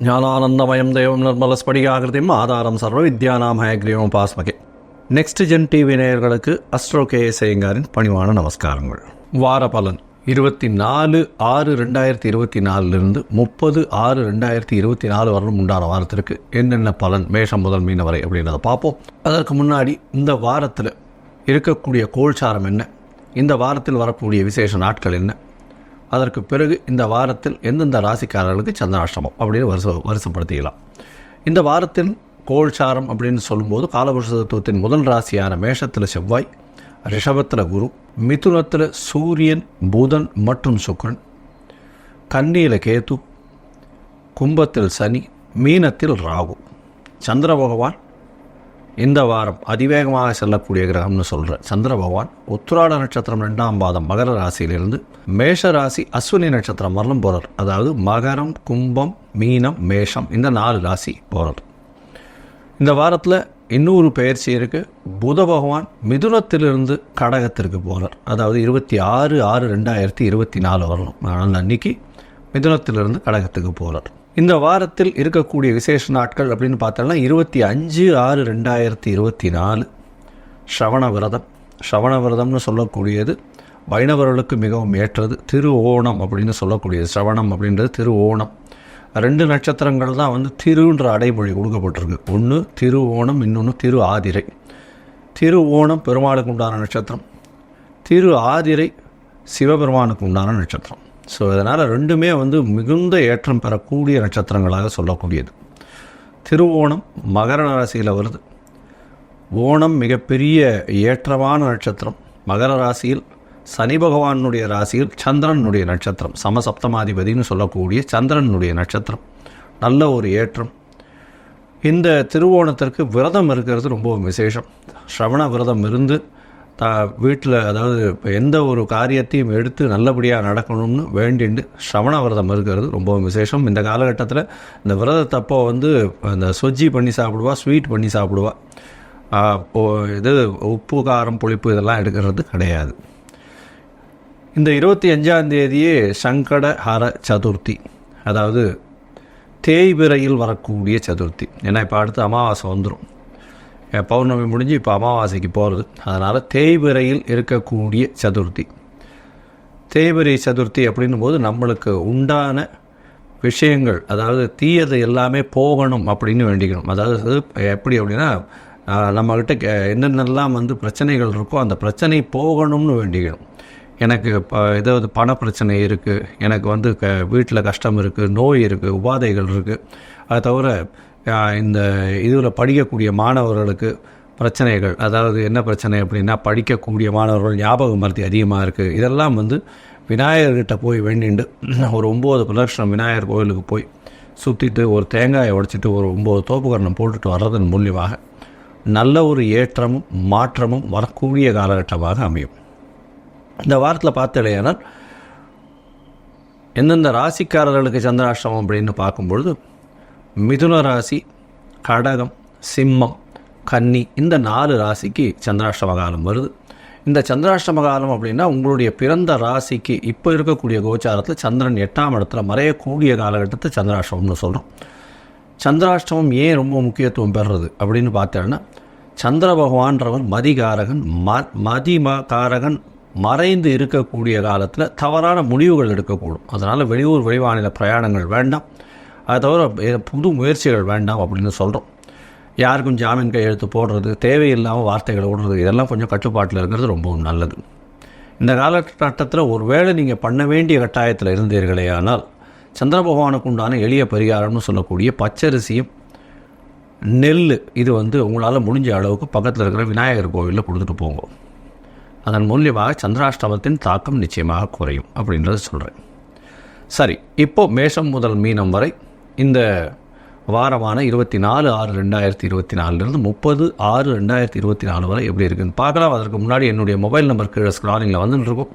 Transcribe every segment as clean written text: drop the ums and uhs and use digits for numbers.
ஞானானந்தமயம் தேவம் நிர்மலஸ்படிகாகிருதியும் ஆதாரம் சர்வ வித்யானாம் ஹயக்ரீவம் பாஸ்மகே. நெக்ஸ்ட் ஜென் டிவி நேயர்களுக்கு அஸ்ட்ரோ கேஎஸ் ஐயங்காரின் பணிவான நமஸ்காரங்கள். வார பலன் 24/6/2024 30/6/2024 வரலும் உண்டான வாரத்திற்கு என்னென்ன பலன் மேஷம் முதல் மீன வரை அப்படின்றத பார்ப்போம். அதற்கு முன்னாடி இந்த வாரத்தில் இருக்கக்கூடிய கோல்சாரம் என்ன, இந்த வாரத்தில் வரக்கூடிய விசேஷ நாட்கள் என்ன, அதற்கு பிறகு இந்த வாரத்தில் எந்தெந்த ராசிக்காரர்களுக்கு சந்திராஷ்டமம் அப்படின்னு வருஷப்படுத்திக்கலாம். இந்த வாரத்தில் கோல்சாரம் அப்படின்னு சொல்லும்போது காலபுருஷ தத்துவத்தின் முதல் ராசியான மேஷத்தில் செவ்வாய், ரிஷபத்தில் குரு, மிதுனத்தில் சூரியன், புதன் மற்றும் சுக்கிரன், கன்னியில் கேது, கும்பத்தில் சனி, மீனத்தில் ராகு. சந்திர பகவான் இந்த வாரம் அதிவேகமாக செல்லக்கூடிய கிரகம்னு சொல்கிற சந்திர பகவான் உத்திராட நட்சத்திரம் 2ஆம் பாதம் மகர ராசியிலிருந்து மேஷ ராசி அஸ்வினி நட்சத்திரம் வரலும் போகிறார். அதாவது மகரம், கும்பம், மீனம், மேஷம் இந்த 4 ராசி போகிறார். இந்த வாரத்தில் இன்னொரு பயிற்சி இருக்குது. புத பகவான் மிதுனத்திலிருந்து கடகத்திற்கு போகிறார். அதாவது 26/6/2024 வரணும். ஆனால் அன்னைக்கு மிதுனத்திலிருந்து கடகத்துக்கு போகிறார். இந்த வாரத்தில் இருக்கக்கூடிய விசேஷ நாட்கள் அப்படின்னு பார்த்தோம்னா 25/6/2024 ஸ்ரவண விரதம். ஸ்ரவண விரதம்னு சொல்லக்கூடியது வைணவர்களுக்கு மிகவும் ஏற்றது. திரு ஓணம் அப்படின்னு சொல்லக்கூடியது. ஸ்ரவணம் அப்படின்றது திரு ஓணம். 2 நட்சத்திரங்கள் தான் திருன்ற அடைமொழி கொடுக்கப்பட்டிருக்கு. ஒன்று திரு ஓணம், இன்னொன்று திரு ஆதிரை. திரு ஓணம் பெருமாளுக்கு உண்டான நட்சத்திரம், திரு ஆதிரை சிவபெருமானுக்கு உண்டான நட்சத்திரம். ஸோ இதனால் ரெண்டுமே மிகுந்த ஏற்றம் பெறக்கூடிய நட்சத்திரங்களாக சொல்லக்கூடியது. திருவோணம் மகர ராசியில் வருது. ஓணம் மிகப்பெரிய ஏற்றமான நட்சத்திரம். மகர ராசியில் சனி பகவானுடைய ராசியில் சந்திரனுடைய நட்சத்திரம், சமசப்தமாதிபதினு சொல்லக்கூடிய சந்திரனுடைய நட்சத்திரம். நல்ல ஒரு ஏற்றம். இந்த திருவோணத்திற்கு விரதம் இருக்கிறது ரொம்ப விசேஷம். ஸ்ரவண விரதம் இருந்து வீட்டில், அதாவது எந்த ஒரு காரியத்தையும் எடுத்து நல்லபடியாக நடக்கணும்னு வேண்டிண்டு ஸ்ரவண விரதம் இருக்கிறது ரொம்ப விசேஷம். இந்த காலகட்டத்தில் இந்த விரதத்தப்போ அந்த சொஜ்ஜி பண்ணி சாப்பிடுவா, ஸ்வீட் பண்ணி சாப்பிடுவா. இது உப்பு, காரம், புளிப்பு இதெல்லாம் எடுக்கிறது கிடையாது. இந்த 25ஆம் தேதியே சங்கட ஹர சதுர்த்தி, அதாவது தேய்பிரையில் வரக்கூடிய சதுர்த்தி. ஏன்னா இப்போ அடுத்து அமாவாசை வந்துடும். பௌர்ணமி முடிஞ்சு இப்போ அமாவாசைக்கு போகிறது. அதனால் தேய்பிரையில் இருக்கக்கூடிய சதுர்த்தி. தேய்பிரை சதுர்த்தி அப்படின்னும் போது நம்மளுக்கு உண்டான விஷயங்கள், அதாவது தீயது எல்லாமே போகணும் அப்படின்னு வேண்டிக்கணும். அதாவது எப்படி அப்படின்னா, நம்மக்கிட்ட என்னென்னலாம் பிரச்சனைகள் இருக்கோ அந்த பிரச்சனை போகணும்னு வேண்டிக்கணும். எனக்கு ஏதாவது பண பிரச்சனை இருக்குது, எனக்கு வீட்டில் கஷ்டம் இருக்குது, நோய் இருக்குது, உபாதைகள் இருக்குது. அதை தவிர இந்த இதில் படிக்கக்கூடிய மாணவர்களுக்கு பிரச்சனைகள், அதாவது என்ன பிரச்சனை அப்படின்னா படிக்கக்கூடிய மாணவர்கள் ஞாபக மறதி அதிகமாக இருக்குது. இதெல்லாம் விநாயகர்கிட்ட போய் வேண்டிண்டு ஒரு 9 பிரதட்சணம் விநாயகர் கோயிலுக்கு போய் சுற்றிட்டு ஒரு தேங்காயை உடைச்சிட்டு ஒரு 9 தோப்புக்கரணம் போட்டுட்டு வர்றதன் மூலியமாக நல்ல ஒரு ஏற்றமும் மாற்றமும் வரக்கூடிய காலகட்டமாக அமையும். இந்த வாரத்தில் பார்த்தடையானால் எந்தெந்த ராசிக்காரர்களுக்கு சந்திராஷ்டமம் அப்படின்னு பார்க்கும்பொழுது மிதுன ராசி, கடகம், சிம்மம், கன்னி இந்த 4 ராசிக்கு சந்திராஷ்டம காலம் வருது. இந்த சந்திராஷ்டம காலம் அப்படின்னா உங்களுடைய பிறந்த ராசிக்கு இப்போ இருக்கக்கூடிய கோச்சாரத்தில் சந்திரன் 8ஆம் இடத்துல மறையக்கூடிய காலகட்டத்தை சந்திராஷ்டமம்னு சொல்கிறோம். சந்திராஷ்டமம் ஏன் ரொம்ப முக்கியத்துவம் பெறுறது அப்படின்னு பார்த்தோன்னா, சந்திர பகவான்றவன் மதிகாரகன். மதிகாரகன் மறைந்து இருக்கக்கூடிய காலத்தில் தவறான முடிவுகள் எடுக்கக்கூடும். அதனால் வெளியூர் வெளிமாநில பிரயாணங்கள் வேண்டாம். அதை தவிர புது முயற்சிகள் வேண்டாம் அப்படின்னு சொல்கிறோம். யாருக்கும் ஜாமீன் கையெழுத்து போடுறது, தேவையில்லாமல் வார்த்தைகளை விடுறது, இதெல்லாம் கொஞ்சம் கட்டுப்பாட்டில் இருக்கிறது ரொம்பவும் நல்லது. இந்த காலகட்டத்தில் ஒருவேளை நீங்கள் பண்ண வேண்டிய கட்டாயத்தில் இருந்தீர்களே ஆனால் சந்திர பகவானுக்கு உண்டான எளிய பரிகாரம்னு சொல்லக்கூடிய பச்சரிசியும் நெல் இது உங்களால் முடிஞ்ச அளவுக்கு பக்கத்தில் இருக்கிற விநாயகர் கோவிலில் கொடுத்துட்டு போங்க. அதன் மூலியமாக சந்திராஷ்டமத்தின் தாக்கம் நிச்சயமாக குறையும் அப்படின்றத சொல்கிறேன். சரி, இப்போது மேஷம் முதல் மீனம் வரை இந்த வாரமான 24/6/2024 30/6/2024 வரை எப்படி இருக்குதுன்னு பார்க்கலாம். அதற்கு முன்னாடி என்னுடைய மொபைல் நம்பர் கீழே ஸ்க்ராலிங்கில் வந்துட்டுருக்கும்.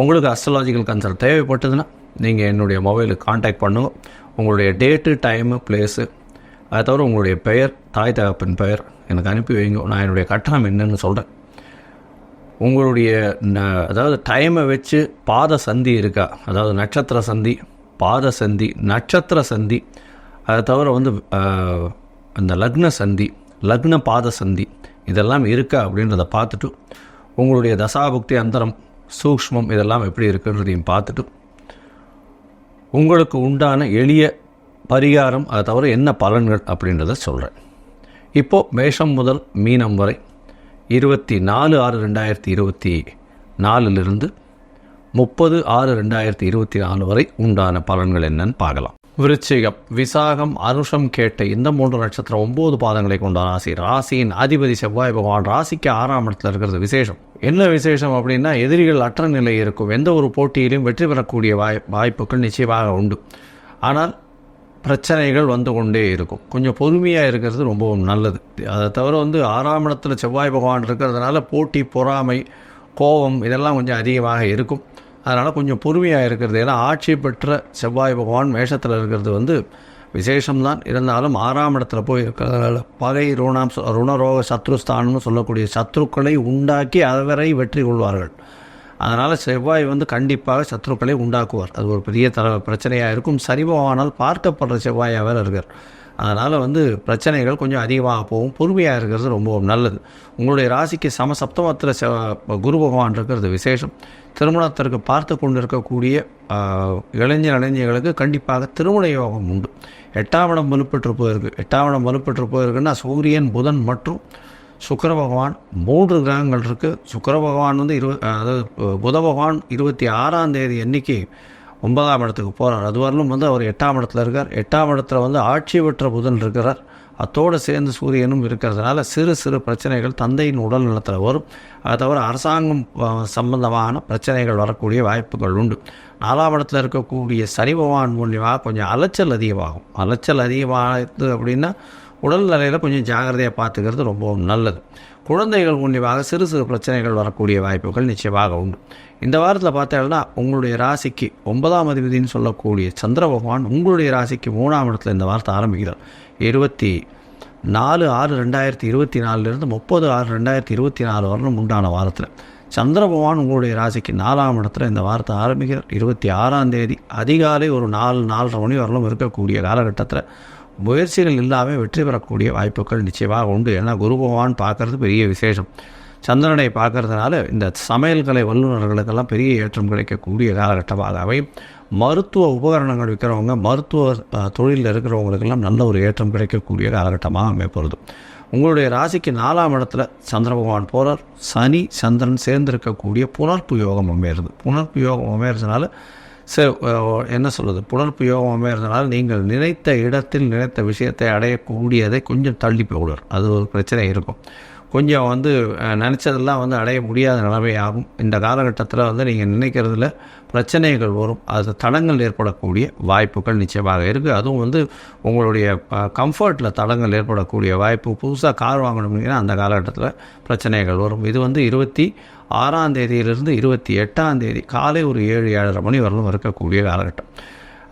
உங்களுக்கு அஸ்ட்ராலாஜிக்கல் கன்சல்ட் தேவைப்பட்டதுன்னா நீங்கள் என்னுடைய மொபைலுக்கு கான்டாக்ட் பண்ணுங்க. உங்களுடைய டேட்டு, டைமு, பிளேஸு, அதை தவிர உங்களுடைய பெயர், தாய் தகப்பன் பெயர் எனக்கு அனுப்பி வைங்க. நான் என்னுடைய கட்டணம் என்னன்னு சொல்கிறேன். உங்களுடைய அதாவது டைமை வச்சு பாத சந்தி இருக்கா, அதாவது நட்சத்திர சந்தி, பாத சந்தி, நட்சத்திர சந்தி, அதை தவிர வந்து அந்த லக்ன சந்தி, லக்ன பாத சந்தி இதெல்லாம் இருக்கா அப்படின்றத பார்த்துட்டு, உங்களுடைய தசாபுக்தி அந்தரம் சூக்ஷ்மம் இதெல்லாம் எப்படி இருக்குன்றதையும் பார்த்துட்டு, உங்களுக்கு உண்டான எளிய பரிகாரம் அதை தவிர என்ன பலன்கள் அப்படின்றத சொல்கிறேன். இப்போது மேஷம் முதல் மீனம் வரை 24/6/2024 30/6/2024 வரை உண்டான பலன்கள் என்னன்னு பார்க்கலாம். விருச்சிகம், விசாகம், அனுஷம், கேட்டை இந்த 3 நட்சத்திரம் 9 பாதங்களை கொண்ட ராசி. ராசியின் அதிபதி செவ்வாய் பகவான் ராசிக்கு 6ஆம் இடத்துல இருக்கிறது விசேஷம். என்ன விசேஷம் அப்படின்னா, எதிரிகள் அற்ற நிலை இருக்கும். எந்த ஒரு போட்டியிலும் வெற்றி பெறக்கூடிய வாய்ப்புகள் நிச்சயமாக உண்டு. ஆனால் பிரச்சனைகள் வந்து கொண்டே இருக்கும். கொஞ்சம் பொறுமையாக இருக்கிறது ரொம்பவும் நல்லது. அதை தவிர வந்து 6ஆம் இடத்துல செவ்வாய் பகவான் இருக்கிறதுனால போட்டி, பொறாமை, கோபம் இதெல்லாம் கொஞ்சம் அதிகமாக இருக்கும். அதனால் கொஞ்சம் பொறுமையாக இருக்கிறது. ஏன்னா ஆட்சி பெற்ற செவ்வாய் பகவான் மேஷத்தில் இருக்கிறது வந்து விசேஷம்தான். இருந்தாலும் 6ஆம் இடத்துல போய் இருக்கிறதுனால பகை, ருணரோக, சத்ருஸ்தானம்னு சொல்லக்கூடிய சத்ருக்களை உண்டாக்கி அவரை வெற்றி கொள்வார்கள். அதனால் செவ்வாய் வந்து கண்டிப்பாக சத்ருக்களை உண்டாக்குவார். அது ஒரு பெரிய பிரச்சனையாக இருக்கும். சனி பகவானால் பார்க்கப்படுற செவ்வாயாக வேறு இருக்கார். அதனால் வந்து பிரச்சனைகள் கொஞ்சம் அதிகமாக போகும். பொறுமையாக இருக்கிறது ரொம்ப நல்லது. உங்களுடைய ராசிக்கு சமசப்தமத்தில் குரு பகவான் இருக்கிறது விசேஷம். திருமணத்திற்கு பார்த்து கொண்டு இருக்கக்கூடிய இளைஞர்களுக்கு கண்டிப்பாக திருமண யோகம் உண்டு. 8ஆம் இடம் வலுப்பெற்று போயிருக்கு. 8ஆம் இடம் வலுப்பெற்று போயிருக்குன்னா சூரியன், புதன் மற்றும் சுக்கிர பகவான் 3 கிரகங்கள் இருக்குது. சுக்கிர பகவான் வந்து அதாவது புத பகவான் 26ஆம் தேதி அன்னைக்கு 9ஆம் இடத்துக்கு போகிறார். அது வரலும் வந்து அவர் 8ஆம் இடத்துல இருக்கார். 8ஆம் இடத்துல வந்து ஆட்சி பெற்ற புதன் இருக்கிறார். அத்தோடு சேர்ந்து சூரியனும் இருக்கிறதுனால சிறு சிறு பிரச்சனைகள் தந்தையின் உடல் நலத்தில் வரும். அதை தவிர அரசாங்கம் சம்பந்தமான பிரச்சனைகள் வரக்கூடிய வாய்ப்புகள் உண்டு. 4ஆம் இடத்துல இருக்கக்கூடிய சனி பகவான் மூலியமாக கொஞ்சம் அலைச்சல் அதிகமாகும். அலைச்சல் அதிகமாகுது அப்படின்னா உடல் நிலையில் கொஞ்சம் ஜாகிரதையாக பார்த்துக்கிறது ரொம்பவும் நல்லது. குழந்தைகள் மூலியமாக சிறு சிறு பிரச்சனைகள் வரக்கூடிய வாய்ப்புகள் நிச்சயமாக உண்டு. இந்த வாரத்தில் பார்த்தீங்கன்னா உங்களுடைய ராசிக்கு 9ஆம் அதிபதினு சொல்லக்கூடிய சந்திர பகவான் உங்களுடைய ராசிக்கு 3ஆம் இடத்துல இந்த வாரத்தை ஆரம்பிக்கிறார். 24/6/2024 30/6/2024 வரணும் உண்டான வாரத்தில் சந்திர பகவான் உங்களுடைய ராசிக்கு 4ஆம் இடத்துல இந்த வாரத்தை ஆரம்பிக்கிறார். 26ஆம் தேதி அதிகாலை ஒரு 4-4:30 மணி வரலும் இருக்கக்கூடிய காலகட்டத்தில் முயற்சிகள் இல்லாமல் வெற்றி பெறக்கூடிய வாய்ப்புகள் நிச்சயமாக உண்டு. ஏன்னா குரு பகவான் பார்க்கறது பெரிய விசேஷம். சந்திரனை பார்க்கறதுனால இந்த சமையல் கலை வல்லுநர்களுக்கெல்லாம் பெரிய ஏற்றம் கிடைக்கக்கூடிய காலகட்டமாக அமையும். மருத்துவ உபகரணங்கள் விற்கிறவங்க, மருத்துவ தொழிலில் இருக்கிறவங்களுக்கெல்லாம் நல்ல ஒரு ஏற்றம் கிடைக்கக்கூடிய காலகட்டமாக அமைப்பொழுது. உங்களுடைய ராசிக்கு 4ஆம் இடத்துல சந்திர பகவான் போகிறார். சனி சந்திரன் சேர்ந்திருக்கக்கூடிய புணர்ப்பு யோகம் அமையிறது. புணர்ப்பு யோகம் அமையிறதுனால என்ன சொல்கிறது, புணர்ப்பு யோகம் அமைகிறதுனால நீங்கள் நினைத்த இடத்தில் நினைத்த விஷயத்தை அடையக்கூடியதை கொஞ்சம் தள்ளி போடுவார். அது ஒரு பிரச்சனை இருக்கும். கொஞ்சம் வந்து நினச்சதெல்லாம் வந்து அடைய முடியாத நிலைமை ஆகும். இந்த காலகட்டத்தில் வந்து நீங்கள் நினைக்கிறதுல பிரச்சனைகள் வரும். அது தடங்கள் ஏற்படக்கூடிய வாய்ப்புகள் நிச்சயமாக இருக்குது. அதுவும் வந்து உங்களுடைய கம்ஃபர்ட்டில் தடங்கள் ஏற்படக்கூடிய வாய்ப்பு. புதுசாக கார் வாங்கணும்னா அந்த காலகட்டத்தில் பிரச்சனைகள் வரும். இது வந்து 26ஆம் தேதியிலிருந்து 28ஆம் தேதி காலை ஒரு 7-7:30 மணி வரலும் இருக்கக்கூடிய காலகட்டம்.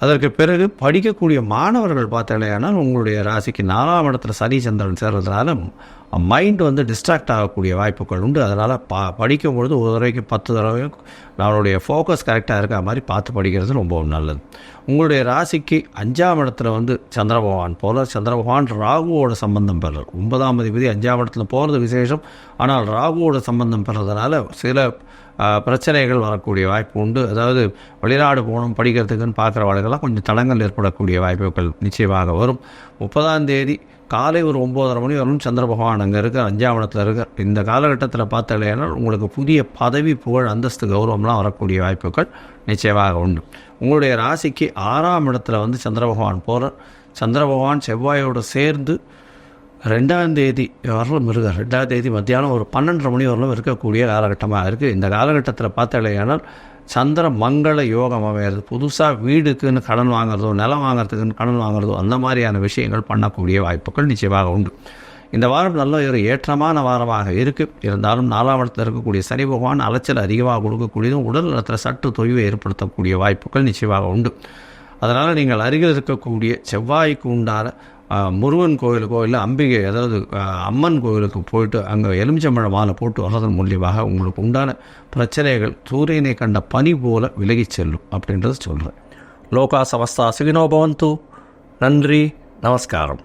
அதற்கு பிறகு படிக்கக்கூடிய மாணவர்கள் பார்த்தாலேயானால் உங்களுடைய ராசிக்கு 4ஆம் இடத்துல சனி சந்திரன் சேர்றதுனால மைண்ட் வந்து டிஸ்ட்ராக்ட் ஆகக்கூடிய வாய்ப்புகள் உண்டு. அதனால் படிக்கும் பொழுது ஒரு தடவைக்கு 10 தடவையும் நம்மளுடைய ஃபோக்கஸ் கரெக்டாக இருக்கிற மாதிரி பார்த்து படிக்கிறது ரொம்ப நல்லது. உங்களுடைய ராசிக்கு 5ஆம் இடத்துல வந்து சந்திர பகவான் போல சந்திர பகவான் ராகுவோட சம்பந்தம் பெறார். 9ஆம் அதிபதி 5ஆம் இடத்துல போகிறது விசேஷம். ஆனால் ராகுவோட சம்பந்தம் பெறதுனால சில பிரச்சனைகள் வரக்கூடிய வாய்ப்பு உண்டு. அதாவது வெளிநாடு போகணும் படிக்கிறதுக்குன்னு பார்க்குறவர்களுக்கெல்லாம் கொஞ்சம் தடங்கள் ஏற்படக்கூடிய வாய்ப்புகள் நிச்சயமாக வரும். 30ஆம் தேதி காலை ஒரு 9:30 மணி வரலும் சந்திர பகவான் அங்கே இருக்க 5ஆம் இடத்துல இருக்க. இந்த காலகட்டத்தில் பார்த்தாலேனா உங்களுக்கு புதிய பதவி, புகழ், அந்தஸ்து, கௌரவம்லாம் வரக்கூடிய வாய்ப்புகள் நிச்சயமாக உண்டு. உங்களுடைய ராசிக்கு 6ஆம் இடத்துல வந்து சந்திர பகவான் போகிறார். சந்திர பகவான் செவ்வாயோடு சேர்ந்து 2ஆம் தேதி வரலும் இருக்கார். 2ஆம் தேதி மத்தியானம் ஒரு 12:30 மணி வரலும் இருக்கக்கூடிய காலகட்டமாக இருக்குது. இந்த காலகட்டத்தில் பார்த்தாலேனால் சந்திர மங்கள யோகம் அமைகிறது. புதுசாக வீடுக்குன்னு கடன் வாங்குறதோ, நிலம் வாங்குறதுக்குன்னு கடன் வாங்குறதோ அந்த மாதிரியான விஷயங்கள் பண்ணக்கூடிய வாய்ப்புகள் நிச்சயமாக உண்டு. இந்த வாரம் நல்ல ஒரு ஏற்றமான வாரமாக இருக்குது. இருந்தாலும் 4ஆம் இடத்தில் இருக்கக்கூடிய சனி பகவான் அலைச்சல் அதிகமாக கொடுக்கக்கூடியதும் உடல் நலத்தில் சற்று தொய்வை ஏற்படுத்தக்கூடிய வாய்ப்புகள் நிச்சயமாக உண்டு. அதனால் நீங்கள் அருகில் இருக்கக்கூடிய செவ்வாய்க்கு உண்டான முருகன் கோயிலுக்கோ இல்லை அம்பிகை, அதாவது அம்மன் கோயிலுக்கு போயிட்டு அங்கே எலுமிச்சம்பழ மாலை போட்டு வர்றதன் மூலியமாக உங்களுக்கு உண்டான பிரச்சனைகள் சூரியனை கண்ட பனி போல விலகி செல்லும் அப்படின்றத சொல்கிறேன். லோகா சமஸ்தா சுகினோ பவந்து. நன்றி. நமஸ்காரம்.